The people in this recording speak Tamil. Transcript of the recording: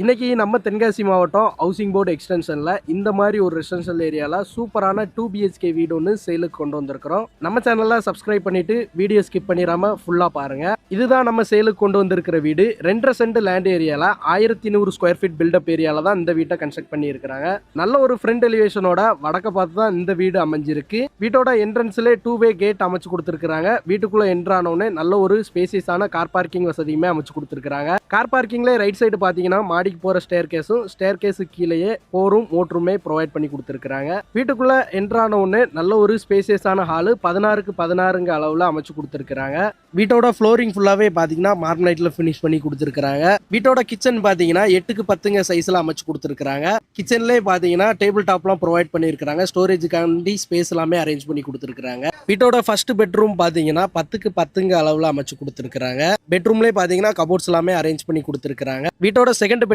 இன்னைக்கு நம்ம தென்காசி மாவட்டம் ஹவுசிங் போர்டு எக்ஸ்டென்ஷன்ல இந்த மாதிரி ஒரு ரெசிடென்ஷியல் ஏரியால சூப்பரான 2 பிஹெச்கே வீடு ஒன்று சேலுக்கு கொண்டு வந்திருக்கிறோம். நம்ம சேனல்ல சப்ஸ்கிரைப் பண்ணிட்டு வீடியோ ஸ்கிப் பண்ணிடாம ஃபுல்லா பாருங்க. இதுதான் நம்ம சேலுக்கு கொண்டு வந்திருக்கிற வீடு. 2.5 சென்ட் லேண்ட் ஏரியால 1100 ஸ்கொயர் ஃபீட் பில்டப் ஏரியால தான் இந்த வீட்டை கன்ஸ்ட்ரக்ட் பண்ணி இருக்காங்க. நல்ல ஒரு ஃப்ரண்ட் எலிவேஷனோட வடக்க பார்த்து தான் இந்த வீடு அமைஞ்சிருக்கு. வீட்டோட என்ட்ரன்ஸ்ல 2-வே கேட் அமைச்சு கொடுத்துருக்காங்க. வீட்டுக்குள்ள என்ட்ரானோடனே நல்ல ஒரு ஸ்பேசியஸான கார் பார்க்கிங் வசதியுமே அமைச்சு கொடுத்துருக்காங்க. கார் பார்க்கிங்ல ரைட் சைடு பாத்தீங்கன்னா மாடிக்கு போற ஸ்டேர் கேஸு கீழேயே போரும் மோட்டருமே ப்ரொவைட் பண்ணி கொடுத்துருக்காங்க. வீட்டுக்குள்ள என்ட்ரான உடனே நல்ல ஒரு ஸ்பேசியஸான ஹாலு 16க்கு 16 அளவுல அமைச்சு கொடுத்துருக்காங்க. வீட்டோட ஃப்ளோரிங் ஃபுல்லாவே பாத்தீங்கன்னா மார்பனைட்ல ஃபினிஷ் பண்ணி கொடுத்துருக்காங்க. வீட்டோட கிச்சன் பாத்தீங்கன்னா 8க்கு 10 சைஸ்ல அமைச்சு கொடுத்துருக்காங்க. கிச்சன்லேயே பாத்தீங்கன்னா டேபிள் டாப்லாம் ப்ரொவைட் பண்ணியிருக்காங்க. ஸ்டோரேஜுக்காண்டி ஸ்பேஸ் எல்லாமே அரேஞ்ச் பண்ணி கொடுத்துருக்காங்க. வீட்டோட ஃபர்ஸ்ட் பெட்ரூம் பாத்தீங்கன்னா 10க்கு 10 அளவுல அமைச்சு கொடுத்துருக்காங்க. பெட்ரூம்லேயே பாத்தீங்கன்னா கபோர்ட்ஸ் எல்லாமே அரேஞ்ச் பண்ணி கொடுத்துருக்காங்க. வீட்டோட செகண்ட்